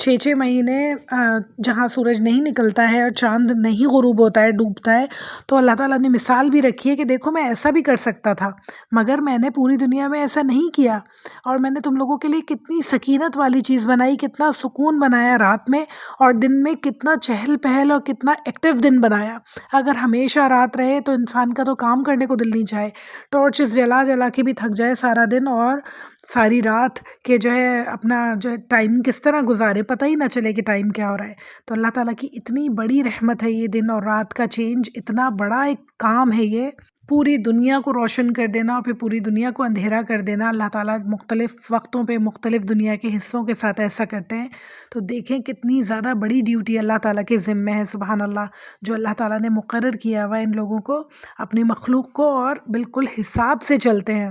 6 مہینے جہاں سورج نہیں نکلتا ہے اور چاند نہیں غروب ہوتا ہے، ڈوبتا ہے، تو اللہ تعالیٰ نے مثال بھی رکھی ہے کہ دیکھو میں ایسا بھی کر سکتا تھا، مگر میں نے پوری دنیا میں ایسا نہیں کیا، اور میں نے تم لوگوں کے لیے کتنی سکینت والی چیز بنائی، کتنا سکون بنایا رات میں، اور دن میں کتنا چہل پہل اور کتنا ایکٹیو دن بنایا۔ اگر ہمیشہ رات رہے تو انسان کا تو کام کرنے کو دل نہیں چاہے، ٹارچز جلا جلا کے بھی تھک جائے سارا دن، اور ساری رات کہ جو ہے اپنا جو ہے ٹائم کس طرح گزارے، پتہ ہی نہ چلے کہ ٹائم کیا ہو رہا ہے۔ تو اللہ تعالیٰ کی اتنی بڑی رحمت ہے یہ دن اور رات کا چینج، اتنا بڑا ایک کام ہے یہ، پوری دنیا کو روشن کر دینا اور پھر پوری دنیا کو اندھیرا کر دینا۔ اللہ تعالیٰ مختلف وقتوں پہ مختلف دنیا کے حصوں کے ساتھ ایسا کرتے ہیں، تو دیکھیں کتنی زیادہ بڑی ڈیوٹی اللہ تعالیٰ کے ذمہ ہے، سبحان اللہ، جو اللہ تعالیٰ نے مقرر کیا ہوا ہے ان لوگوں کو، اپنی مخلوق کو، اور بالکل حساب سے چلتے ہیں۔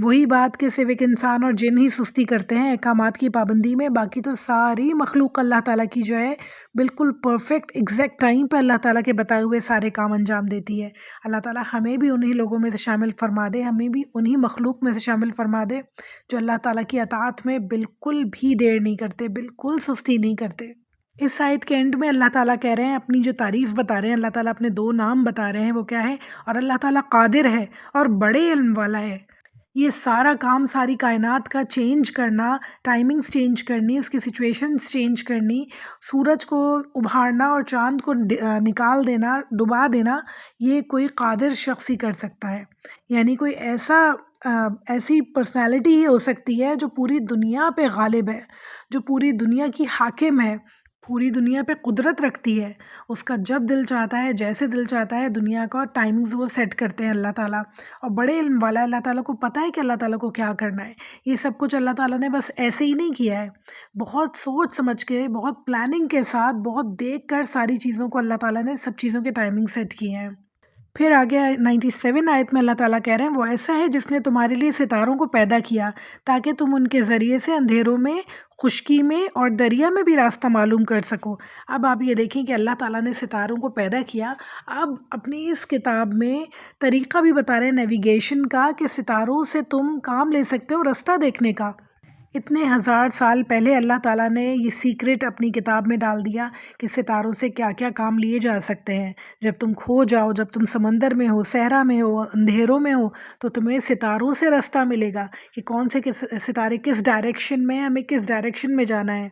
وہی بات کہ صرف ایک انسان اور جن ہی سستی کرتے ہیں احکامات کی پابندی میں، باقی تو ساری مخلوق اللہ تعالیٰ کی جو ہے بالکل پرفیکٹ ایگزیکٹ ٹائم پہ اللہ تعالیٰ کے بتائے ہوئے سارے کام انجام دیتی ہے۔ اللہ تعالیٰ ہمیں بھی انہی لوگوں میں سے شامل فرما دے، ہمیں بھی انہی مخلوق میں سے شامل فرما دے جو اللہ تعالیٰ کی اطاعت میں بالکل بھی دیر نہیں کرتے، بالکل سستی نہیں کرتے۔ اس آیت کے اینڈ میں اللہ تعالیٰ کہہ رہے ہیں، اپنی جو تعریف بتا رہے ہیں، اللہ تعالیٰ اپنے 2 نام بتا رہے ہیں، وہ کیا ہے؟ اور اللہ تعالیٰ قادر ہے اور بڑے علم والا ہے۔ یہ سارا کام، ساری کائنات کا چینج کرنا، ٹائمنگز چینج کرنی، اس کی سچویشنز چینج کرنی، سورج کو ابھارنا اور چاند کو نکال دینا، ڈبا دینا، یہ کوئی قادر شخص ہی کر سکتا ہے۔ یعنی کوئی ایسی پرسنالٹی ہی ہو سکتی ہے جو پوری دنیا پہ غالب ہے، جو پوری دنیا کی حاکم ہے، پوری دنیا پہ قدرت رکھتی ہے، اس کا جب دل چاہتا ہے، جیسے دل چاہتا ہے، دنیا کا ٹائمنگز وہ سیٹ کرتے ہیں اللہ تعالیٰ، اور بڑے علم والا ہے۔ اللہ تعالیٰ کو پتہ ہے کہ اللہ تعالیٰ کو کیا کرنا ہے۔ یہ سب کچھ اللہ تعالیٰ نے بس ایسے ہی نہیں کیا ہے، بہت سوچ سمجھ کے، بہت پلاننگ کے ساتھ، بہت دیکھ کر ساری چیزوں کو اللہ تعالیٰ نے سب چیزوں کے ٹائمنگ سیٹ کیے ہیں۔ پھر آگے 97 آیت میں اللہ تعالیٰ کہہ رہے ہیں، وہ ایسا ہے جس نے تمہارے لیے ستاروں کو پیدا کیا تاکہ تم ان کے ذریعے سے اندھیروں میں، خشکی میں اور دریا میں بھی راستہ معلوم کر سکو۔ اب آپ یہ دیکھیں کہ اللہ تعالیٰ نے ستاروں کو پیدا کیا، اب اپنی اس کتاب میں طریقہ بھی بتا رہے ہیں نیویگیشن کا، کہ ستاروں سے تم کام لے سکتے ہو رستہ دیکھنے کا۔ اتنے 1000 سال پہلے اللہ تعالیٰ نے یہ سیکرٹ اپنی کتاب میں ڈال دیا کہ ستاروں سے کیا کیا کام لیے جا سکتے ہیں۔ جب تم کھو جاؤ، جب تم سمندر میں ہو، صحرا میں ہو، اندھیروں میں ہو، تو تمہیں ستاروں سے رستہ ملے گا کہ کون سے ستارے کس ڈائریکشن میں ہیں، ہمیں کس ڈائریکشن میں جانا ہے۔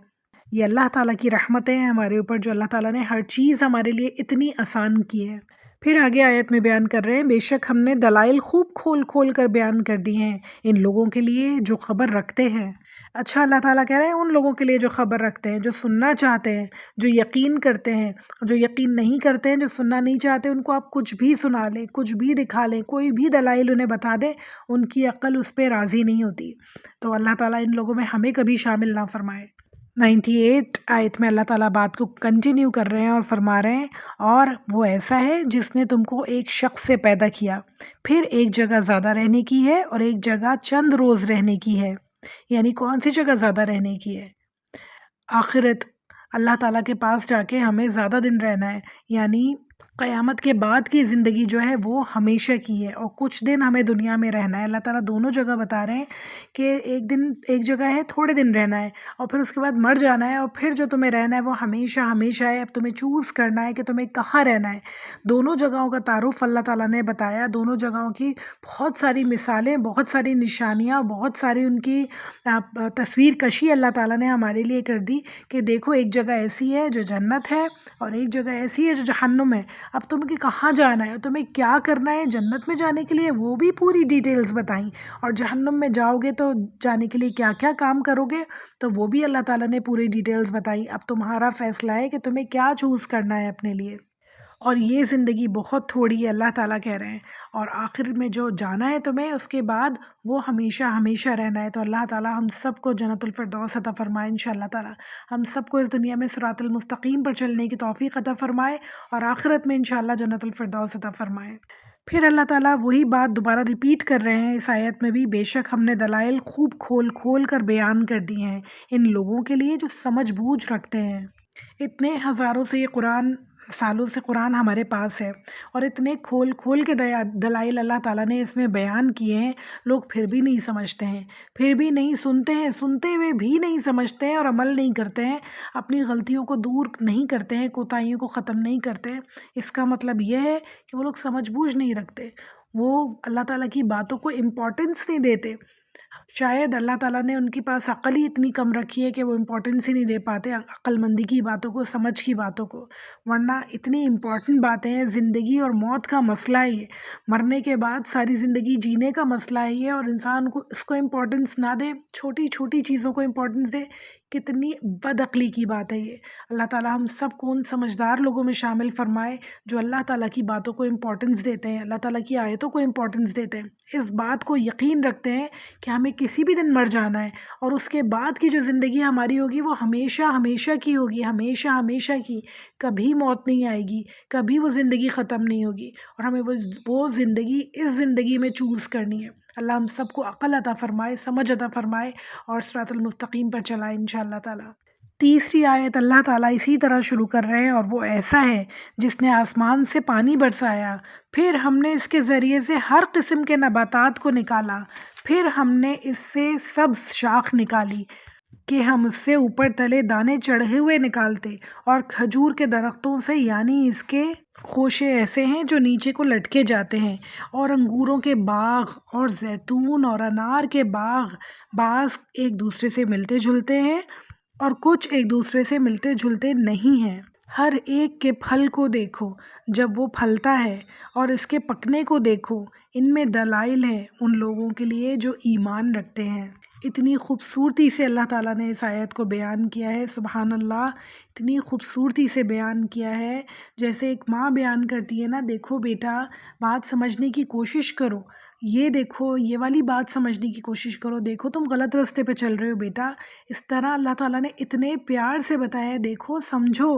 یہ اللہ تعالیٰ کی رحمتیں ہیں ہمارے اوپر، جو اللہ تعالیٰ نے ہر چیز ہمارے لیے اتنی آسان کی ہے۔ پھر آگے آیت میں بیان کر رہے ہیں، بے شک ہم نے دلائل خوب کھول کھول کر بیان کر دی ہیں ان لوگوں کے لیے جو خبر رکھتے ہیں۔ اچھا، اللہ تعالیٰ کہہ رہے ہیں ان لوگوں کے لیے جو خبر رکھتے ہیں، جو سننا چاہتے ہیں، جو یقین کرتے ہیں، جو یقین نہیں کرتے ہیں، جو سننا نہیں چاہتے، ان کو آپ کچھ بھی سنا لیں، کچھ بھی دکھا لیں، کوئی بھی دلائل انہیں بتا دیں، ان کی عقل اس پہ راضی نہیں ہوتی۔ تو اللہ تعالیٰ ان لوگوں میں ہمیں کبھی شامل نہ فرمائے۔ 98 آیت میں اللہ تعالیٰ بات کو کنٹینیو کر رہے ہیں اور فرما رہے ہیں، اور وہ ایسا ہے جس نے تم کو ایک شخص سے پیدا کیا، پھر ایک جگہ زیادہ رہنے کی ہے اور ایک جگہ چند روز رہنے کی ہے۔ یعنی کون سی جگہ زیادہ رہنے کی ہے؟ آخرت، اللہ تعالیٰ کے پاس جا کے ہمیں زیادہ دن رہنا ہے، یعنی قیامت کے بعد کی زندگی جو ہے وہ ہمیشہ کی ہے، اور کچھ دن ہمیں دنیا میں رہنا ہے۔ اللہ تعالیٰ دونوں جگہ بتا رہے ہیں کہ ایک جگہ ہے تھوڑے دن رہنا ہے، اور پھر اس کے بعد مر جانا ہے، اور پھر جو تمہیں رہنا ہے وہ ہمیشہ ہمیشہ ہے۔ اب تمہیں چوز کرنا ہے کہ تمہیں کہاں رہنا ہے۔ دونوں جگہوں کا تعارف اللہ تعالیٰ نے بتایا، دونوں جگہوں کی بہت ساری مثالیں، بہت ساری نشانیاں، بہت ساری ان کی تصویر کشی اللہ تعالیٰ نے ہمارے لیے کر دی کہ دیکھو ایک جگہ ایسی ہے جو جنت ہے، اور ایک جگہ ایسی ہے جو جہنم ہے۔ اب تمہیں کہاں جانا ہے، تمہیں کیا کرنا ہے جنت میں جانے کے لیے، وہ بھی پوری ڈیٹیلز بتائیں، اور جہنم میں جاؤ گے تو جانے کے لیے کیا کیا کام کرو گے، تو وہ بھی اللہ تعالیٰ نے پوری ڈیٹیلز بتائی۔ اب تمہارا فیصلہ ہے کہ تمہیں کیا چوز کرنا ہے اپنے لیے، اور یہ زندگی بہت تھوڑی ہے اللہ تعالیٰ کہہ رہے ہیں، اور آخر میں جو جانا ہے تمہیں اس کے بعد وہ ہمیشہ ہمیشہ رہنا ہے۔ تو اللہ تعالیٰ ہم سب کو جنت الفردوس عطا فرمائے انشاءاللہ تعالیٰ، ہم سب کو اس دنیا میں صراط المستقیم پر چلنے کی توفیق عطا فرمائے، اور آخرت میں انشاءاللہ جنت الفردوس عطا فرمائے۔ پھر اللہ تعالیٰ وہی بات دوبارہ ریپیٹ کر رہے ہیں اس آیت میں بھی، بے شک ہم نے دلائل خوب کھول کھول کر بیان کر دی ہیں ان لوگوں کے لیے جو سمجھ بوجھ رکھتے ہیں۔ اتنے ہزاروں سے یہ قرآن، سالوں سے قرآن ہمارے پاس ہے، اور اتنے کھول کھول کے دلائل اللہ تعالیٰ نے اس میں بیان کیے ہیں، لوگ پھر بھی نہیں سمجھتے ہیں، پھر بھی نہیں سنتے ہیں، سنتے ہوئے بھی نہیں سمجھتے ہیں اور عمل نہیں کرتے ہیں، اپنی غلطیوں کو دور نہیں کرتے ہیں، کوتاہیوں کو ختم نہیں کرتے ہیں۔ اس کا مطلب یہ ہے کہ وہ لوگ سمجھ بوجھ نہیں رکھتے، وہ اللہ تعالیٰ کی باتوں کو امپورٹنس نہیں دیتے۔ شاید اللہ تعالیٰ نے ان کے پاس عقل ہی اتنی کم رکھی ہے کہ وہ امپورٹنس ہی نہیں دے پاتے عقل مندی کی باتوں کو، سمجھ کی باتوں کو، ورنہ اتنی امپورٹنٹ باتیں ہیں۔ زندگی اور موت کا مسئلہ ہے یہ، مرنے کے بعد ساری زندگی جینے کا مسئلہ ہے یہ، اور انسان کو اس کو امپورٹنس نہ دے، چھوٹی چھوٹی چیزوں کو امپورٹنس دے، کتنی بد عقلی کی بات ہے یہ۔ اللہ تعالیٰ ہم سب کو ان سمجھدار لوگوں میں شامل فرمائے جو اللہ تعالیٰ کی باتوں کو امپورٹنس دیتے ہیں، اللہ تعالیٰ کی آیتوں کو امپورٹنس دیتے ہیں، اس بات کو یقین رکھتے ہیں کہ ہمیں کسی بھی دن مر جانا ہے، اور اس کے بعد کی جو زندگی ہماری ہوگی وہ ہمیشہ ہمیشہ کی ہوگی، ہمیشہ ہمیشہ کی، کبھی موت نہیں آئے گی، کبھی وہ زندگی ختم نہیں ہوگی، اور ہمیں وہ زندگی اس زندگی میں چوز کرنی ہے۔ اللہ ہم سب کو عقل عطا فرمائے، سمجھ عطا فرمائے، اور صراط المستقیم پر چلائے انشاءاللہ تعالی۔ تیسری آیت اللہ تعالیٰ اسی طرح شروع کر رہے ہیں، اور وہ ایسا ہے جس نے آسمان سے پانی برسایا، پھر ہم نے اس کے ذریعے سے ہر قسم کے نباتات کو نکالا، پھر ہم نے اس سے سبز شاخ نکالی کہ ہم اس سے اوپر تلے دانے چڑھے ہوئے نکالتے، اور کھجور کے درختوں سے، یعنی اس کے خوشے ایسے ہیں جو نیچے کو لٹکے جاتے ہیں، اور انگوروں کے باغ اور زیتون اور انار کے باغ، بعض ایک دوسرے سے ملتے جلتے ہیں اور کچھ ایک دوسرے سے ملتے جلتے نہیں ہیں۔ ہر ایک کے پھل کو دیکھو جب وہ پھلتا ہے، اور اس کے پکنے کو دیکھو، ان میں دلائل ہیں ان لوگوں کے لیے جو ایمان رکھتے ہیں۔ اتنی خوبصورتی سے اللہ تعالیٰ نے اس آیت کو بیان کیا ہے، سبحان اللہ، اتنی خوبصورتی سے بیان کیا ہے، جیسے ایک ماں بیان کرتی ہے نا، دیکھو بیٹا، بات سمجھنے کی کوشش کرو، یہ دیکھو، یہ والی بات سمجھنے کی کوشش کرو، دیکھو تم غلط راستے پہ چل رہے ہو بیٹا۔ اس طرح اللہ تعالیٰ نے اتنے پیار سے بتایا ہے، دیکھو، سمجھو،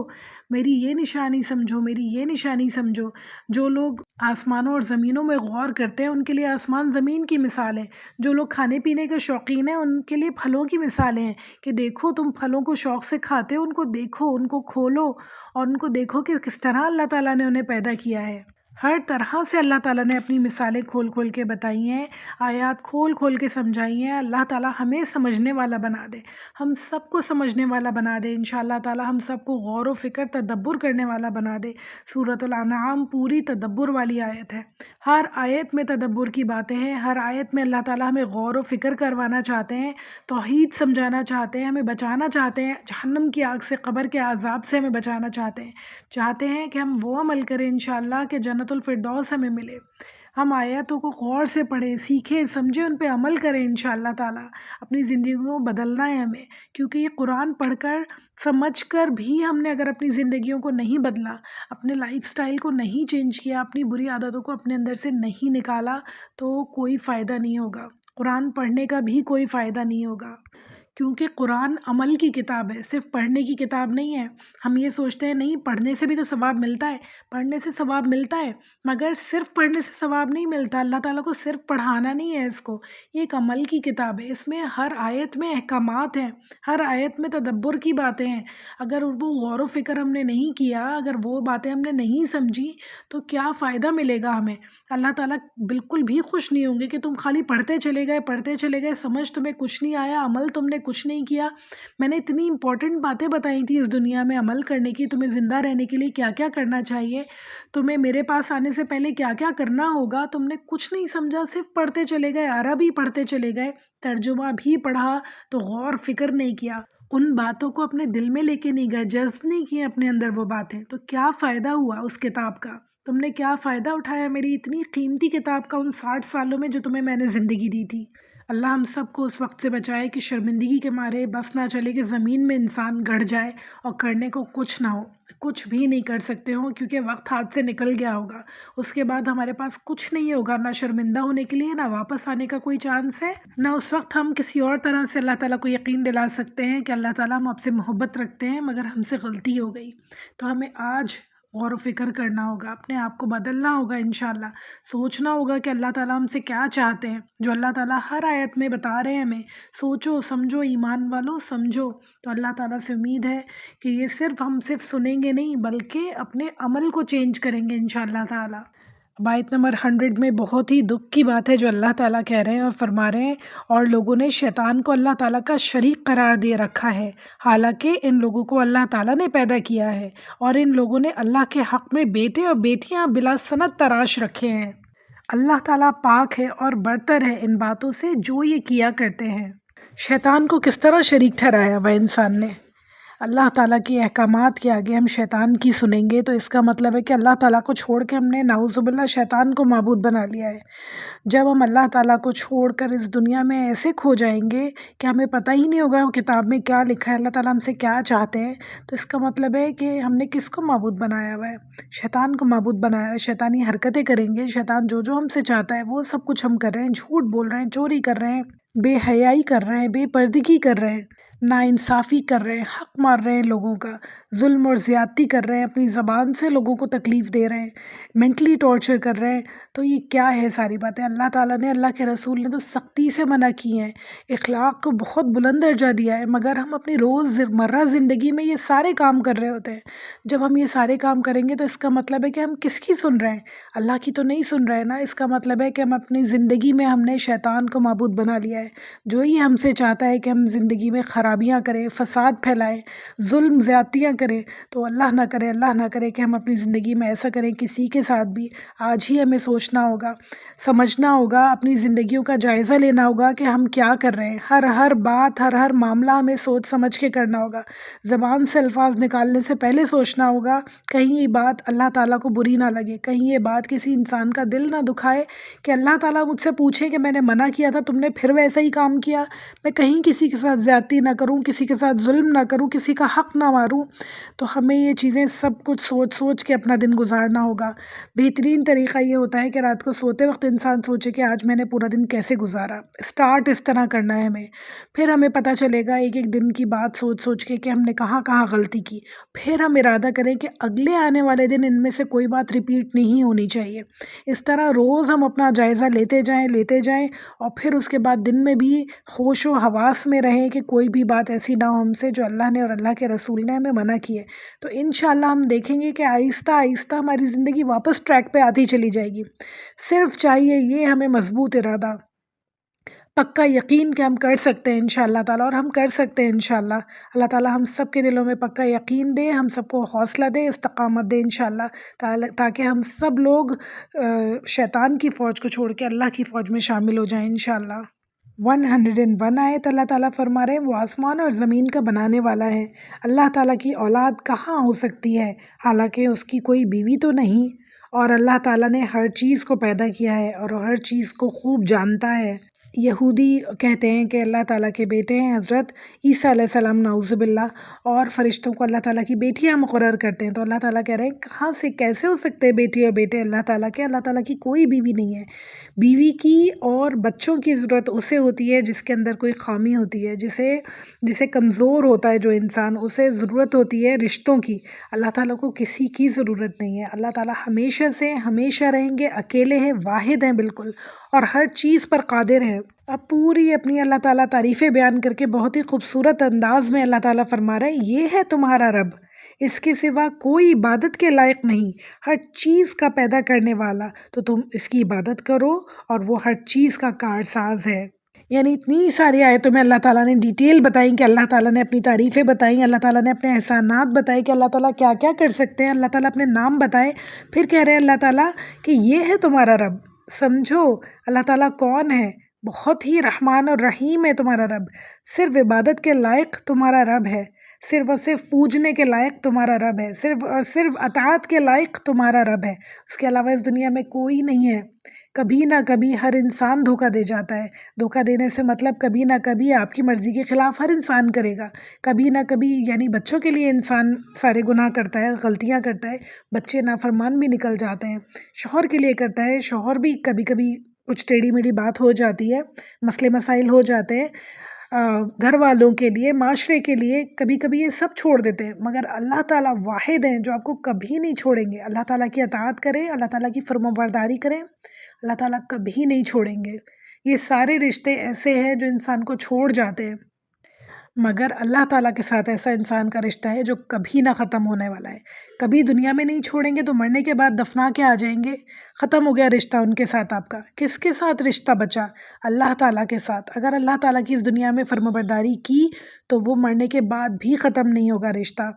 میری یہ نشانی سمجھو، میری یہ نشانی سمجھو۔ جو لوگ آسمانوں اور زمینوں میں غور کرتے ہیں ان کے لیے آسمان زمین کی مثال ہے، جو لوگ کھانے پینے کے شوقین ہیں ان کے لیے پھلوں کی مثالیں ہیں، کہ دیکھو تم پھلوں کو شوق سے کھاتے ہو، ان کو دیکھو، ان کو کھولو، اور ان کو دیکھو کہ کس طرح اللہ تعالیٰ نے انہیں پیدا کیا ہے۔ ہر طرح سے اللہ تعالیٰ نے اپنی مثالیں کھول کھول کے بتائی ہیں، آیات کھول کھول کے سمجھائی ہیں۔ اللہ تعالیٰ ہمیں سمجھنے والا بنا دے، ہم سب کو سمجھنے والا بنا دے انشاءاللہ تعالیٰ، ہم سب کو غور و فکر تدبر کرنے والا بنا دے۔ سورۃ الانعام پوری تدبر والی آیت ہے، ہر آیت میں تدبر کی باتیں ہیں، ہر آیت میں اللہ تعالیٰ ہمیں غور و فکر کروانا چاہتے ہیں، توحید سمجھانا چاہتے ہیں، ہمیں بچانا چاہتے ہیں، جہنم کی آگ سے، قبر کے عذاب سے ہمیں بچانا چاہتے ہیں کہ ہم وہ عمل کریں انشاءاللہ کہ جنت الفردوس ہمیں ملے۔ ہم آیاتوں کو غور سے پڑھیں، سیکھیں، سمجھیں، ان پہ عمل کریں انشاءاللہ تعالیٰ۔ اپنی زندگیوں کو بدلنا ہے ہمیں، کیونکہ یہ قرآن پڑھ کر، سمجھ کر بھی ہم نے اگر اپنی زندگیوں کو نہیں بدلا، اپنے لائف سٹائل کو نہیں چینج کیا، اپنی بری عادتوں کو اپنے اندر سے نہیں نکالا، تو کوئی فائدہ نہیں ہوگا، قرآن پڑھنے کا بھی کوئی فائدہ نہیں ہوگا، کیونکہ قرآن عمل کی کتاب ہے، صرف پڑھنے کی کتاب نہیں ہے۔ ہم یہ سوچتے ہیں نہیں، پڑھنے سے بھی تو ثواب ملتا ہے، پڑھنے سے ثواب ملتا ہے، مگر صرف پڑھنے سے ثواب نہیں ملتا، اللہ تعالیٰ کو صرف پڑھانا نہیں ہے اس کو، یہ ایک عمل کی کتاب ہے، اس میں ہر آیت میں احکامات ہیں، ہر آیت میں تدبر کی باتیں ہیں۔ اگر وہ غور و فکر ہم نے نہیں کیا، اگر وہ باتیں ہم نے نہیں سمجھی، تو کیا فائدہ ملے گا ہمیں؟ اللہ تعالیٰ بالکل بھی خوش نہیں ہوں گے کہ تم خالی پڑھتے چلے گئے، سمجھ تمہیں کچھ نہیں آیا، عمل تم نے کچھ نہیں کیا۔ میں نے اتنی امپورٹنٹ باتیں بتائی تھی اس دنیا میں عمل کرنے کی، تمہیں زندہ رہنے کے لیے کیا کیا کرنا چاہیے، تمہیں میرے پاس آنے سے پہلے کیا کیا کرنا ہوگا، تم نے کچھ نہیں سمجھا، صرف پڑھتے چلے گئے، عربی پڑھتے چلے گئے، ترجمہ بھی پڑھا تو غور فکر نہیں کیا، ان باتوں کو اپنے دل میں لے کے نہیں گئے، جذب نہیں کیے اپنے اندر وہ باتیں، تو کیا فائدہ ہوا اس کتاب کا؟ تم نے کیا فائدہ اٹھایا میری اتنی قیمتی کتاب کا، ان 60 سالوں میں جو تمہیں میں نے زندگی دی تھی؟ اللہ ہم سب کو اس وقت سے بچائے کہ شرمندگی کے مارے بس نہ چلے کہ زمین میں انسان گڑ جائے اور کرنے کو کچھ نہ ہو، کچھ بھی نہیں کر سکتے ہوں، کیونکہ وقت ہاتھ سے نکل گیا ہوگا، اس کے بعد ہمارے پاس کچھ نہیں ہوگا، نہ شرمندہ ہونے کے لیے، نہ واپس آنے کا کوئی چانس ہے، نہ اس وقت ہم کسی اور طرح سے اللہ تعالیٰ کو یقین دلا سکتے ہیں کہ اللہ تعالیٰ ہم آپ سے محبت رکھتے ہیں، مگر ہم سے غلطی ہو گئی۔ تو ہمیں آج غور و فکر کرنا ہوگا، اپنے آپ کو بدلنا ہوگا انشاءاللہ، سوچنا ہوگا کہ اللہ تعالیٰ ہم سے کیا چاہتے ہیں، جو اللہ تعالیٰ ہر آیت میں بتا رہے ہیں ہمیں، سوچو سمجھو ایمان والو سمجھو۔ تو اللہ تعالیٰ سے امید ہے کہ یہ ہم صرف سنیں گے نہیں بلکہ اپنے عمل کو چینج کریں گے انشاءاللہ تعالیٰ۔ اب آیت نمبر 100 میں بہت ہی دکھ کی بات ہے جو اللہ تعالیٰ کہہ رہے ہیں اور فرما رہے ہیں، اور لوگوں نے شیطان کو اللہ تعالیٰ کا شریک قرار دے رکھا ہے، حالانکہ ان لوگوں کو اللہ تعالیٰ نے پیدا کیا ہے، اور ان لوگوں نے اللہ کے حق میں بیٹے اور بیٹیاں بلا سنت تراش رکھے ہیں۔ اللہ تعالیٰ پاک ہے اور برتر ہے ان باتوں سے جو یہ کیا کرتے ہیں۔ شیطان کو کس طرح شریک ٹھہرایا ہوا انسان نے؟ اللہ تعالیٰ کے احکامات کے آگے ہم شیطان کی سنیں گے تو اس کا مطلب ہے کہ اللہ تعالیٰ کو چھوڑ کے ہم نے نعوذ باللہ شیطان کو معبود بنا لیا ہے۔ جب ہم اللہ تعالیٰ کو چھوڑ کر اس دنیا میں ایسے کھو جائیں گے کہ ہمیں پتہ ہی نہیں ہوگا کتاب میں کیا لکھا ہے، اللہ تعالیٰ ہم سے کیا چاہتے ہیں، تو اس کا مطلب ہے کہ ہم نے کس کو معبود بنایا ہوا ہے؟ شیطان کو معبود بنایا ہوا ہے۔ شیطانی حرکتیں کریں گے، شیطان جو ہم سے چاہتا ہے وہ سب کچھ ہم کر رہے ہیں، جھوٹ بول رہے ہیں، چوری کر رہے ہیں، بے حیائی کر رہے ہیں، بے پردگی کر رہے ہیں، ناانصافی کر رہے ہیں، حق مار رہے ہیں لوگوں کا، ظلم اور زیادتی کر رہے ہیں، اپنی زبان سے لوگوں کو تکلیف دے رہے ہیں، مینٹلی ٹارچر کر رہے ہیں۔ تو یہ کیا ہے ساری باتیں؟ اللہ تعالیٰ نے، اللہ کے رسول نے تو سختی سے منع کی ہیں، اخلاق کو بہت بلند درجہ دیا ہے، مگر ہم اپنی روز مرہ زندگی میں یہ سارے کام کر رہے ہوتے ہیں۔ جب ہم یہ سارے کام کریں گے تو اس کا مطلب ہے کہ ہم کس کی سن رہے ہیں؟ اللہ کی تو نہیں سن رہے نا۔ اس کا مطلب ہے کہ ہم اپنی زندگی میں ہم نے شیطان کو معبود بنا لیا ہے، جو یہ ہم سے چاہتا ہے کہ ہم زندگی میں خرابیاں کریں، فساد پھیلائیں، ظلم زیادتیاں کریں۔ تو اللہ نہ کرے، اللہ نہ کرے کہ ہم اپنی زندگی میں ایسا کریں کسی کے ساتھ بھی۔ آج ہی ہمیں سوچنا ہوگا، سمجھنا ہوگا، اپنی زندگیوں کا جائزہ لینا ہوگا کہ ہم کیا کر رہے ہیں۔ ہر بات، ہر معاملہ ہمیں سوچ سمجھ کے کرنا ہوگا۔ زبان سے الفاظ نکالنے سے پہلے سوچنا ہوگا کہیں یہ بات اللہ تعالیٰ کو بری نہ لگے، کہیں یہ بات کسی انسان کا دل نہ دکھائے کہ اللہ تعالیٰ مجھ سے پوچھے کہ میں نے منع کیا تھا تم نے پھر ویسا ہی کام کیا۔ میں کہیں کسی کے ساتھ زیادتی نہ کروں، کسی کے ساتھ ظلم نہ کروں، کسی کا حق نہ ماروں۔ تو ہمیں یہ چیزیں سب کچھ سوچ سوچ کے اپنا دن گزارنا ہوگا۔ بہترین طریقہ یہ ہوتا ہے کہ رات کو سوتے وقت انسان سوچے کہ آج میں نے پورا دن کیسے گزارا۔ اسٹارٹ اس طرح کرنا ہے ہمیں، پھر ہمیں پتہ چلے گا ایک ایک دن کی بات سوچ سوچ کے کہ ہم نے کہاں کہاں غلطی کی۔ پھر ہم ارادہ کریں کہ اگلے آنے والے دن ان میں سے کوئی بات ریپیٹ نہیں ہونی چاہیے۔ اس طرح روز ہم اپنا جائزہ لیتے جائیں اور پھر اس کے بعد دن میں بھی ہوش و حواس میں رہیں کہ کوئی بھی بات ایسی نہ ہو ہم سے جو اللہ نے اور اللہ کے رسول نے ہمیں منع کی ہے۔ تو انشاءاللہ ہم دیکھیں گے کہ آہستہ آہستہ ہماری زندگی واپس ٹریک پہ آتی چلی جائے گی۔ صرف چاہیے یہ ہمیں مضبوط ارادہ، پکا یقین کہ ہم کر سکتے ہیں انشاءاللہ تعالیٰ، اور ہم کر سکتے ہیں انشاءاللہ۔ اللہ تعالیٰ ہم سب کے دلوں میں پکا یقین دے، ہم سب کو حوصلہ دے، استقامت دے انشاءاللہ، تاکہ ہم سب لوگ شیطان کی فوج کو چھوڑ کے اللہ کی فوج میں شامل ہو جائیں انشاءاللہ۔ 101 آیت اللہ تعالیٰ فرما رہے ہیں، وہ آسمان اور زمین کا بنانے والا ہے۔ اللہ تعالیٰ کی اولاد کہاں ہو سکتی ہے، حالانکہ اس کی کوئی بیوی تو نہیں، اور اللہ تعالیٰ نے ہر چیز کو پیدا کیا ہے اور ہر چیز کو خوب جانتا ہے۔ یہودی کہتے ہیں کہ اللہ تعالیٰ کے بیٹے ہیں حضرت عیسیٰ علیہ السلام نعوذ باللہ، اور فرشتوں کو اللہ تعالیٰ کی بیٹیاں مقرر کرتے ہیں۔ تو اللہ تعالیٰ کہہ رہے ہیں کہاں سے کیسے ہو سکتے ہیں بیٹی اور بیٹے اللہ تعالیٰ کے؟ اللہ تعالیٰ کی کوئی بیوی نہیں ہے۔ بیوی کی اور بچوں کی ضرورت اسے ہوتی ہے جس کے اندر کوئی خامی ہوتی ہے، جسے کمزور ہوتا ہے جو انسان، اسے ضرورت ہوتی ہے رشتوں کی۔ اللہ تعالیٰ کو کسی کی ضرورت نہیں ہے۔ اللہ تعالیٰ ہمیشہ سے ہمیشہ رہیں گے، اکیلے ہیں، واحد ہیں بالکل، اور ہر چیز پر قادر ہے۔ اب پوری اپنی اللہ تعالیٰ تعریفیں بیان کر کے بہت ہی خوبصورت انداز میں اللہ تعالیٰ فرما رہے ہیں، یہ ہے تمہارا رب، اس کے سوا کوئی عبادت کے لائق نہیں، ہر چیز کا پیدا کرنے والا، تو تم اس کی عبادت کرو، اور وہ ہر چیز کا کارساز ہے۔ یعنی اتنی ساری آیتوں میں اللہ تعالیٰ نے ڈیٹیل بتائیں کہ اللہ تعالیٰ نے اپنی تعریفیں بتائیں، اللہ تعالیٰ نے اپنے احسانات بتائے کہ اللہ تعالیٰ کیا کیا کر سکتے ہیں، اللہ تعالیٰ اپنے نام بتائے، پھر کہہ رہے ہیں اللہ تعالیٰ کہ یہ ہے تمہارا رب۔ سمجھو اللہ تعالیٰ کون ہے، بہت ہی رحمان اور رحیم ہے تمہارا رب، صرف عبادت کے لائق تمہارا رب ہے، صرف اور صرف پوجنے کے لائق تمہارا رب ہے، صرف اور صرف اطاعت کے لائق تمہارا رب ہے، اس کے علاوہ اس دنیا میں کوئی نہیں ہے۔ کبھی نہ کبھی ہر انسان دھوکہ دے جاتا ہے، دھوکہ دینے سے مطلب کبھی نہ کبھی آپ کی مرضی کے خلاف ہر انسان کرے گا، کبھی نہ کبھی، یعنی بچوں کے لیے انسان سارے گناہ کرتا ہے، غلطیاں کرتا ہے، بچے نافرمان بھی نکل جاتے ہیں، شوہر کے لیے کرتا ہے، شوہر بھی کبھی کبھی کچھ ٹیڑھی میڑھی بات ہو جاتی ہے، مسئلے مسائل ہو جاتے ہیں، گھر والوں کے لیے، معاشرے کے لیے کبھی کبھی یہ سب چھوڑ دیتے ہیں، مگر اللہ تعالیٰ واحد ہیں جو آپ کو کبھی نہیں چھوڑیں گے۔ اللہ تعالیٰ کی اطاعت کریں، اللہ تعالیٰ کی فرمانبرداری کریں، اللہ تعالیٰ کبھی نہیں چھوڑیں گے۔ یہ سارے رشتے ایسے ہیں جو انسان کو چھوڑ جاتے ہیں، مگر اللہ تعالیٰ کے ساتھ ایسا انسان کا رشتہ ہے جو کبھی نہ ختم ہونے والا ہے۔ کبھی دنیا میں نہیں چھوڑیں گے تو مرنے کے بعد دفنا کے آ جائیں گے، ختم ہو گیا رشتہ ان کے ساتھ آپ کا۔ کس کے ساتھ رشتہ بچا؟ اللہ تعالیٰ کے ساتھ۔ اگر اللہ تعالیٰ کی اس دنیا میں فرمانبرداری کی تو وہ مرنے کے بعد بھی ختم نہیں ہوگا رشتہ۔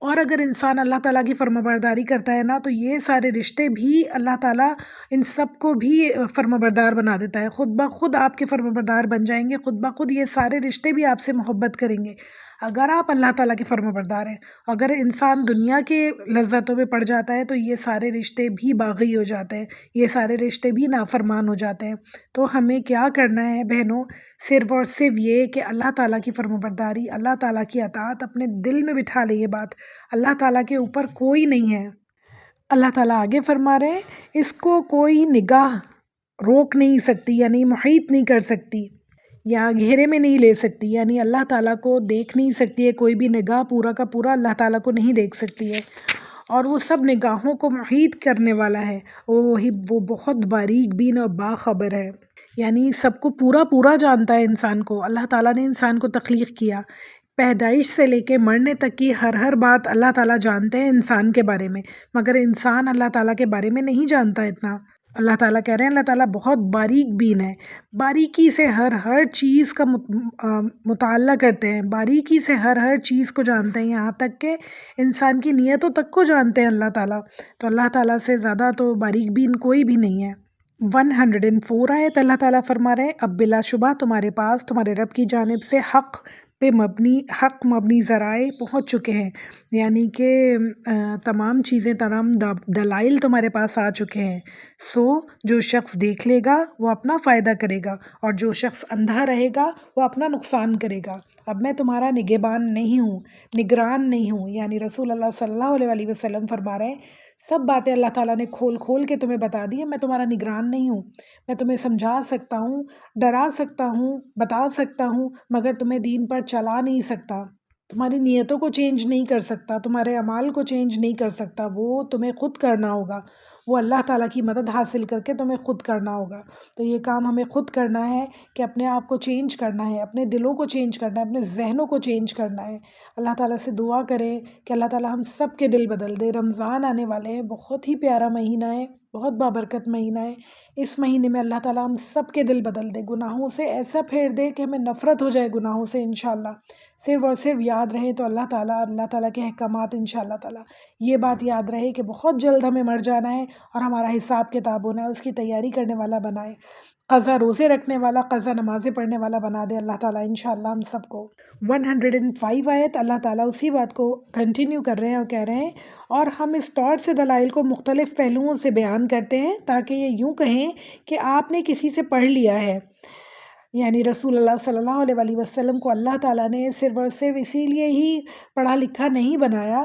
اور اگر انسان اللہ تعالیٰ کی فرمانبرداری کرتا ہے نا تو یہ سارے رشتے بھی اللہ تعالیٰ ان سب کو بھی فرمانبردار بنا دیتا ہے، خود بخود آپ کے فرمانبردار بن جائیں گے، خود بخود یہ سارے رشتے بھی آپ سے محبت کریں گے اگر آپ اللہ تعالیٰ کے فرمانبردار ہیں۔ اگر انسان دنیا کے لذتوں میں پڑ جاتا ہے تو یہ سارے رشتے بھی باغی ہو جاتے ہیں، یہ سارے رشتے بھی نافرمان ہو جاتے ہیں۔ تو ہمیں کیا کرنا ہے بہنوں؟ صرف اور صرف یہ کہ اللہ تعالیٰ کی فرمانبرداری، اللہ تعالیٰ کی اطاعت اپنے دل میں بٹھا لیں۔ یہ بات اللہ تعالیٰ کے اوپر کوئی نہیں ہے۔ اللہ تعالیٰ آگے فرما رہے ہیں اس کو کوئی نگاہ روک نہیں سکتی، یعنی محیط نہیں کر سکتی یا گھیرے میں نہیں لے سکتی، یعنی اللہ تعالیٰ کو دیکھ نہیں سکتی ہے کوئی بھی نگاہ، پورا کا پورا اللہ تعالیٰ کو نہیں دیکھ سکتی ہے، اور وہ سب نگاہوں کو محیط کرنے والا ہے۔ وہ بہت باریک بین اور باخبر ہے، یعنی سب کو پورا پورا جانتا ہے انسان کو۔ اللہ تعالیٰ نے انسان کو تخلیق کیا، پیدائش سے لے کے مرنے تک کی ہر بات اللہ تعالیٰ جانتے ہیں انسان کے بارے میں، مگر انسان اللہ تعالیٰ کے بارے میں نہیں جانتا اتنا۔ اللہ تعالیٰ کہہ رہے ہیں اللہ تعالیٰ بہت باریک بین ہے، باریکی سے ہر چیز کا مطالعہ کرتے ہیں، باریکی سے ہر چیز کو جانتے ہیں، یہاں تک کہ انسان کی نیتوں تک کو جانتے ہیں اللہ تعالیٰ۔ تو اللہ تعالیٰ سے زیادہ تو باریک بین کوئی بھی نہیں ہے۔ 104 آیت اللہ تعالیٰ فرما رہے ہیں اب بلا شبہ تمہارے پاس تمہارے رب کی جانب سے حق مبنی ذرائع پہنچ چکے ہیں، یعنی کہ تمام چیزیں، تمام دلائل تمہارے پاس آ چکے ہیں۔ سو جو شخص دیکھ لے گا وہ اپنا فائدہ کرے گا، اور جو شخص اندھا رہے گا وہ اپنا نقصان کرے گا۔ اب میں تمہارا نگہبان نہیں ہوں، نگران نہیں ہوں، یعنی رسول اللہ صلی اللہ علیہ وسلم فرما رہے ہیں سب باتیں اللہ تعالیٰ نے کھول کے تمہیں بتا دی ہیں، میں تمہارا نگران نہیں ہوں، میں تمہیں سمجھا سکتا ہوں، ڈرا سکتا ہوں، بتا سکتا ہوں، مگر تمہیں دین پر چلا نہیں سکتا، تمہاری نیتوں کو چینج نہیں کر سکتا، تمہارے اعمال کو چینج نہیں کر سکتا، وہ تمہیں خود کرنا ہوگا، وہ اللہ تعالیٰ کی مدد حاصل کر کے تمہیں خود کرنا ہوگا۔ تو یہ کام ہمیں خود کرنا ہے کہ اپنے آپ کو چینج کرنا ہے، اپنے دلوں کو چینج کرنا ہے، اپنے ذہنوں کو چینج کرنا ہے۔ اللہ تعالیٰ سے دعا کریں کہ اللہ تعالیٰ ہم سب کے دل بدل دے۔ رمضان آنے والے ہیں، بہت ہی پیارا مہینہ ہے، بہت بابرکت مہینہ ہے۔ اس مہینے میں اللہ تعالیٰ ہم سب کے دل بدل دے، گناہوں سے ایسا پھیر دے کہ ہمیں نفرت ہو جائے گناہوں سے انشاءاللہ۔ صرف اور صرف یاد رہے تو اللہ تعالیٰ کے احکامات انشاءاللہ تعالیٰ، یہ بات یاد رہے کہ بہت جلد ہمیں مر جانا ہے اور ہمارا حساب کتاب ہونا ہے، اس کی تیاری کرنے والا بنائے، قضا روزے رکھنے والا، قضا نمازیں پڑھنے والا بنا دے اللہ تعالیٰ انشاءاللہ ہم سب کو۔ 105 آیت اللہ تعالیٰ اسی بات کو کنٹینیو کر رہے ہیں اور کہہ رہے ہیں اور ہم اس طور سے دلائل کو مختلف پہلوؤں سے بیان کرتے ہیں تاکہ یہ یوں کہیں کہ آپ نے کسی سے پڑھ لیا ہے، یعنی رسول اللہ صلی اللہ علیہ وسلم کو اللہ تعالیٰ نے صرف اور صرف اسی لیے ہی پڑھا لکھا نہیں بنایا،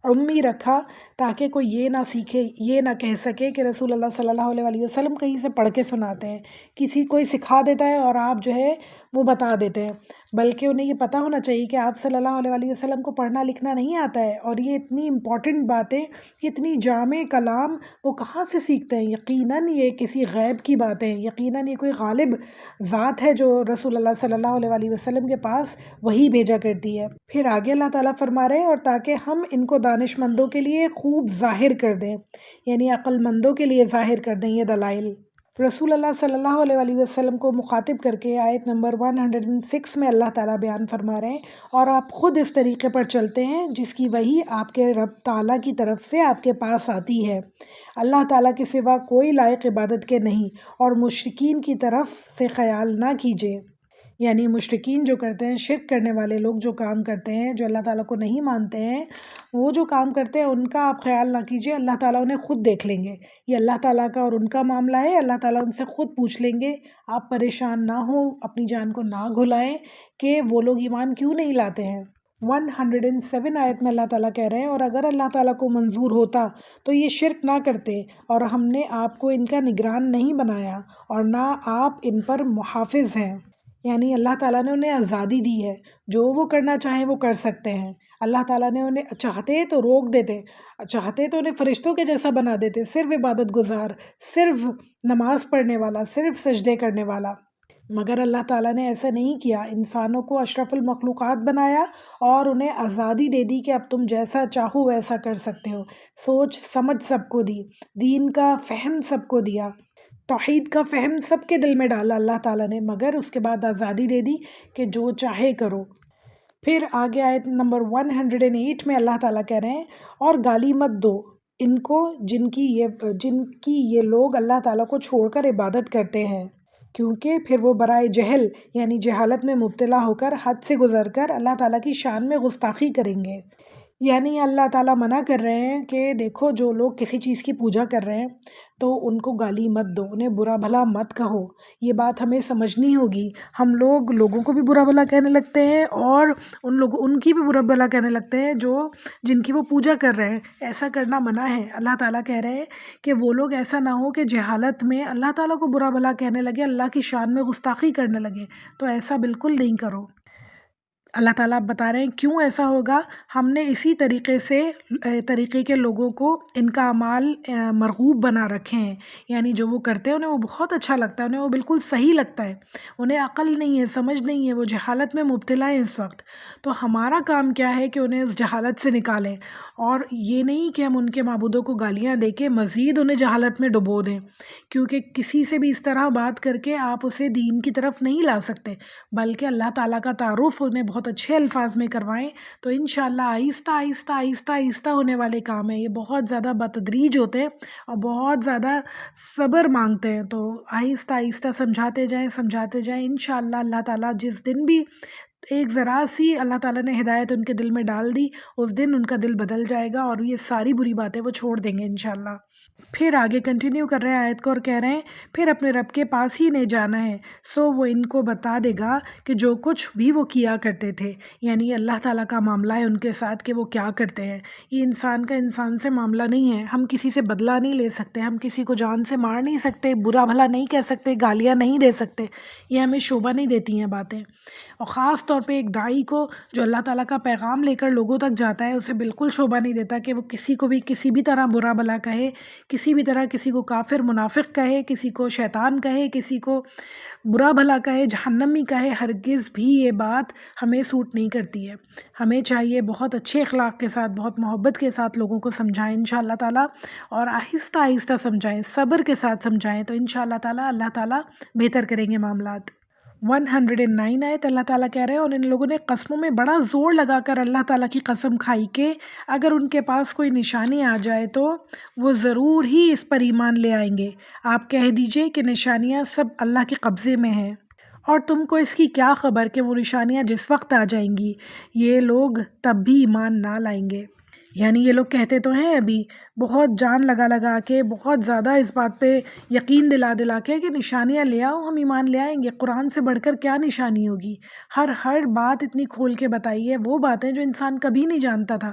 امی رکھا، تاکہ کوئی یہ نہ سیکھے، یہ نہ کہہ سکے کہ رسول اللہ صلی اللہ علیہ وسلم کہیں سے پڑھ کے سناتے ہیں، کوئی سکھا دیتا ہے اور آپ جو ہے وہ بتا دیتے ہیں، بلکہ انہیں یہ پتہ ہونا چاہیے کہ آپ صلی اللہ علیہ وسلم کو پڑھنا لکھنا نہیں آتا ہے، اور یہ اتنی امپورٹنٹ باتیں، اتنی جامع کلام وہ کہاں سے سیکھتے ہیں؟ یقیناً یہ کسی غیب کی باتیں ہیں، یقیناً یہ کوئی غالب ذات ہے جو رسول اللہ صلی اللہ علیہ وسلم کے پاس وہی بھیجا کرتی ہے۔ پھر آگے اللہ تعالیٰ فرما رہے ہیں اور تاکہ ہم ان کو دانش مندوں کے لیے خوب ظاہر کر دیں، یعنی عقل مندوں کے لیے ظاہر کر دیں یہ دلائل۔ رسول اللہ صلی اللہ علیہ وسلم کو مخاطب کر کے آیت نمبر 106 میں اللہ تعالیٰ بیان فرما رہے ہیں اور آپ خود اس طریقے پر چلتے ہیں جس کی وحی آپ کے رب تعالیٰ کی طرف سے آپ کے پاس آتی ہے، اللہ تعالیٰ کے سوا کوئی لائق عبادت کے نہیں، اور مشرکین کی طرف سے خیال نہ کیجیے، یعنی مشرکین جو کرتے ہیں، شرک کرنے والے لوگ جو کام کرتے ہیں، جو اللہ تعالیٰ کو نہیں مانتے ہیں، وہ جو کام کرتے ہیں ان کا آپ خیال نہ کیجیے، اللہ تعالیٰ انہیں خود دیکھ لیں گے، یہ اللہ تعالیٰ کا اور ان کا معاملہ ہے، اللہ تعالیٰ ان سے خود پوچھ لیں گے۔ آپ پریشان نہ ہوں، اپنی جان کو نہ گھلائیں کہ وہ لوگ ایمان کیوں نہیں لاتے ہیں۔ 107 آیت میں اللہ تعالیٰ کہہ رہے ہیں اور اگر اللہ تعالیٰ کو منظور ہوتا تو یہ شرک نہ کرتے، اور ہم نے آپ کو ان کا نگران نہیں بنایا اور نہ آپ ان پر محافظ ہیں، یعنی اللہ تعالیٰ نے انہیں آزادی دی ہے، جو وہ کرنا چاہیں وہ کر سکتے ہیں۔ اللہ تعالیٰ نے انہیں چاہتے تو روک دیتے، چاہتے تو انہیں فرشتوں کے جیسا بنا دیتے، صرف عبادت گزار، صرف نماز پڑھنے والا، صرف سجدے کرنے والا۔ مگر اللہ تعالیٰ نے ایسا نہیں کیا، انسانوں کو اشرف المخلوقات بنایا اور انہیں آزادی دے دی کہ اب تم جیسا چاہو ویسا کر سکتے ہو۔ سوچ سمجھ سب کو دی، دین کا فہم سب کو دیا، توحید کا فہم سب کے دل میں ڈالا اللہ تعالیٰ نے، مگر اس کے بعد آزادی دے دی کہ جو چاہے کرو۔ پھر آگے آیت نمبر 108 میں اللہ تعالیٰ کہہ رہے ہیں اور گالی مت دو ان کو جن کی یہ لوگ اللہ تعالیٰ کو چھوڑ کر عبادت کرتے ہیں، کیونکہ پھر وہ برائے جہل یعنی جہالت میں مبتلا ہو کر حد سے گزر کر اللہ تعالیٰ کی شان میں گستاخی کریں گے۔ یعنی اللہ تعالیٰ منع کر رہے ہیں کہ دیکھو جو لوگ کسی چیز کی پوجا کر رہے ہیں تو ان کو گالی مت دو، انہیں برا بھلا مت کہو۔ یہ بات ہمیں سمجھنی ہوگی۔ ہم لوگوں کو بھی برا بھلا کہنے لگتے ہیں اور ان کی بھی برا بھلا کہنے لگتے ہیں جن کی وہ پوجا کر رہے ہیں۔ ایسا کرنا منع ہے۔ اللہ تعالیٰ کہہ رہے ہیں کہ وہ لوگ ایسا نہ ہو کہ جہالت میں اللہ تعالیٰ کو برا بھلا کہنے لگے، اللہ کی شان میں گستاخی کرنے لگے، تو ایسا بالکل نہیں کرو۔ اللہ تعالیٰ بتا رہے ہیں کیوں ایسا ہوگا، ہم نے اسی طریقے کے لوگوں کو ان کا اعمال مرغوب بنا رکھے ہیں، یعنی جو وہ کرتے ہیں انہیں وہ بہت اچھا لگتا ہے، انہیں وہ بالکل صحیح لگتا ہے، انہیں عقل نہیں ہے، سمجھ نہیں ہے، وہ جہالت میں مبتلا ہے اس وقت۔ تو ہمارا کام کیا ہے کہ انہیں اس جہالت سے نکالیں، اور یہ نہیں کہ ہم ان کے معبودوں کو گالیاں دے کے مزید انہیں جہالت میں ڈبو دیں، کیونکہ کسی سے بھی اس طرح بات کر کے آپ اسے دین کی طرف نہیں لا سکتے، بلکہ اللہ تعالیٰ کا تعارف انہیں بہت اچھے الفاظ میں کروائیں، تو انشاءاللہ آہستہ آہستہ آہستہ آہستہ ہونے والے کام ہیں، یہ بہت زیادہ بتدریج ہوتے ہیں اور بہت زیادہ صبر مانگتے ہیں، تو آہستہ آہستہ سمجھاتے جائیں انشاءاللہ اللہ تعالیٰ جس دن بھی ایک ذرا سی اللہ تعالیٰ نے ہدایت ان کے دل میں ڈال دی، اس دن ان کا دل بدل جائے گا اور یہ ساری بری باتیں وہ چھوڑ دیں گے انشاءاللہ۔ پھر آگے کنٹینیو کر رہے ہیں آیت کو اور کہہ رہے ہیں پھر اپنے رب کے پاس ہی نے جانا ہے، سو وہ ان کو بتا دے گا کہ جو کچھ بھی وہ کیا کرتے تھے، یعنی اللہ تعالیٰ کا معاملہ ہے ان کے ساتھ کہ وہ کیا کرتے ہیں۔ یہ انسان کا انسان سے معاملہ نہیں ہے، ہم کسی سے بدلہ نہیں لے سکتے، ہم کسی کو جان سے مار نہیں سکتے، برا بھلا نہیں کہہ سکتے، گالیاں نہیں دے سکتے، یہ ہمیں شوبہ نہیں دیتی ہیں باتیں۔ اور خاص طور پہ ایک داعی کو جو اللہ تعالیٰ کا پیغام لے کر لوگوں تک جاتا ہے، اسے بالکل شوبہ نہیں دیتا کہ وہ کسی کو بھی کسی بھی طرح برا بھلا کہے، کسی بھی طرح کسی کو کافر منافق کہے، کسی کو شیطان کہے، کسی کو برا بھلا کہے، جہنمی کہے، ہرگز بھی یہ بات ہمیں سوٹ نہیں کرتی ہے۔ ہمیں چاہیے بہت اچھے اخلاق کے ساتھ، بہت محبت کے ساتھ لوگوں کو سمجھائیں انشاءاللہ تعالیٰ، اور آہستہ آہستہ سمجھائیں، صبر کے ساتھ سمجھائیں، تو انشاءاللہ تعالیٰ اللہ تعالیٰ بہتر کریں گے معاملات۔ 109 آیت اللہ تعالیٰ کہہ رہے ہیں اور ان لوگوں نے قسموں میں بڑا زور لگا کر اللہ تعالیٰ کی قسم کھائی کہ اگر ان کے پاس کوئی نشانی آ جائے تو وہ ضرور ہی اس پر ایمان لے آئیں گے۔ آپ کہہ دیجئے کہ نشانیاں سب اللہ کے قبضے میں ہیں، اور تم کو اس کی کیا خبر کہ وہ نشانیاں جس وقت آ جائیں گی یہ لوگ تب بھی ایمان نہ لائیں گے۔ یعنی یہ لوگ کہتے تو ہیں ابھی بہت جان لگا کے، بہت زیادہ اس بات پہ یقین دلا کے کہ نشانیاں لے آؤ ہم ایمان لے آئیں گے، قرآن سے بڑھ کر کیا نشانی ہوگی، ہر بات اتنی کھول کے بتائی ہے، وہ باتیں جو انسان کبھی نہیں جانتا تھا،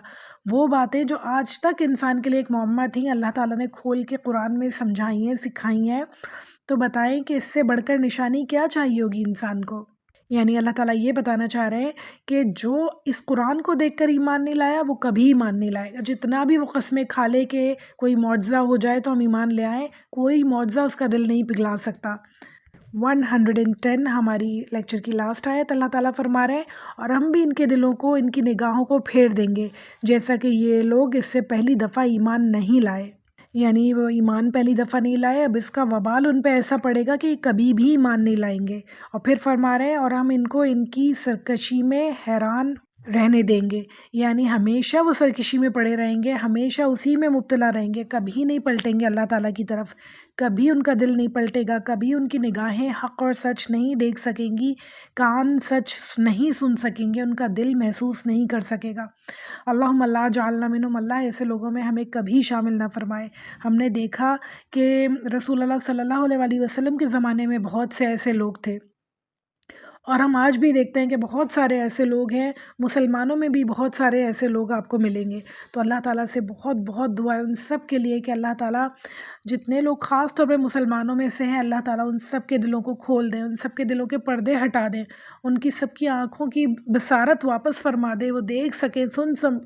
وہ باتیں جو آج تک انسان کے لیے ایک معمہ تھیں، اللہ تعالیٰ نے کھول کے قرآن میں سمجھائی ہیں، سکھائی ہیں، تو بتائیں کہ اس سے بڑھ کر نشانی کیا چاہیے ہوگی انسان کو۔ یعنی اللہ تعالیٰ یہ بتانا چاہ رہے ہیں کہ جو اس قرآن کو دیکھ کر ایمان نہیں لایا وہ کبھی ایمان نہیں لائے گا، جتنا بھی وہ قسمیں کھا لے کہ کوئی معجزہ ہو جائے تو ہم ایمان لے آئیں، کوئی معجزہ اس کا دل نہیں پگھلا سکتا۔ 110 ہماری لیکچر کی لاسٹ آیت اللہ تعالیٰ فرما رہے ہیں اور ہم بھی ان کے دلوں کو، ان کی نگاہوں کو پھیر دیں گے جیسا کہ یہ لوگ اس سے پہلی دفعہ ایمان نہیں لائے، یعنی وہ ایمان پہلی دفعہ نہیں لائے، اب اس کا وبال ان پہ ایسا پڑے گا کہ یہ کبھی بھی ایمان نہیں لائیں گے۔ اور پھر فرما رہے ہیں اور ہم ان کو ان کی سرکشی میں حیران رہنے دیں گے، یعنی ہمیشہ وہ سرکشی میں پڑے رہیں گے، ہمیشہ اسی میں مبتلا رہیں گے، کبھی نہیں پلٹیں گے اللہ تعالیٰ کی طرف، کبھی ان کا دل نہیں پلٹے گا، کبھی ان کی نگاہیں حق اور سچ نہیں دیکھ سکیں گی، کان سچ نہیں سن سکیں گے، ان کا دل محسوس نہیں کر سکے گا۔ اللہم لا جعلنا منہم، اللہ ایسے لوگوں میں ہمیں کبھی شامل نہ فرمائے۔ ہم نے دیکھا کہ رسول اللہ صلی اللہ علیہ وسلم کے زمانے میں بہت سے ایسے لوگ تھے اور ہم آج بھی دیکھتے ہیں کہ بہت سارے ایسے لوگ ہیں، مسلمانوں میں بھی بہت سارے ایسے لوگ آپ کو ملیں گے۔ تو اللہ تعالیٰ سے بہت بہت دعا ہے ان سب کے لیے کہ اللہ تعالیٰ جتنے لوگ خاص طور پہ مسلمانوں میں سے ہیں، اللہ تعالیٰ ان سب کے دلوں کو کھول دیں، ان سب کے دلوں کے پردے ہٹا دیں، ان کی سب کی آنکھوں کی بصارت واپس فرما دے، وہ دیکھ سکیں،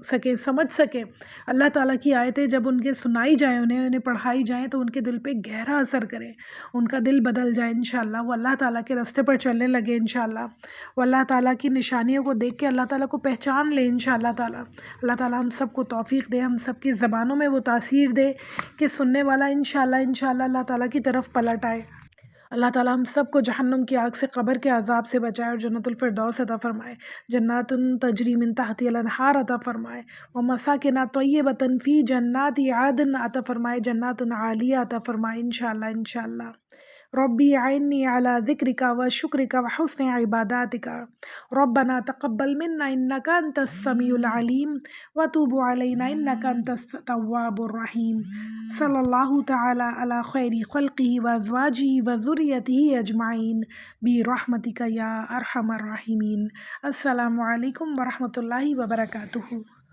سکیں، سمجھ سکیں۔ اللہ تعالیٰ کی آیتیں جب ان کے سنائی جائیں، انہیں پڑھائی جائیں تو ان کے دل پہ گہرا اثر کریں، ان کا دل بدل جائے انشاءاللہ، وہ اللہ تعالیٰ کے راستے پر چلنے لگے انشاءاللہ، وہ اللہ تعالیٰ کی نشانیوں کو دیکھ کے اللہ تعالیٰ کو پہچان لے انشاءاللہ تعالیٰ۔ اللہ تعالیٰ ہم سب کو توفیق دے، ہم سب کی زبانوں میں وہ تاثیر دے کہ سننے والا انشاءاللہ اللہ تعالیٰ کی طرف پلٹ آئے۔ اللہ تعالیٰ ہم سب کو جہنم کی آگ سے، قبر کے عذاب سے بچائے اور جنت الفردوس عطا فرمائے، جنات تجری من تحتها الانہار عطا فرمائے، ومساکن طیبۃ فی جنات عدن عطا فرمائے، جنات عالیہ عطا فرمائے انشاءاللہ۔ ربی اعنی علی ذکرک و شکرک و حسن عباداتک، ربنا تقبل منا انک انت السمیع العلیم وتوب علینا انک انت التواب الرحیم، صلی اللہ تعالی علی خیر خلقہ و ازواجہ و ذریتہ اجمعین برحمتک یا ارحم الراحمین۔ السلام علیکم ورحمۃ اللہ وبرکاتہ۔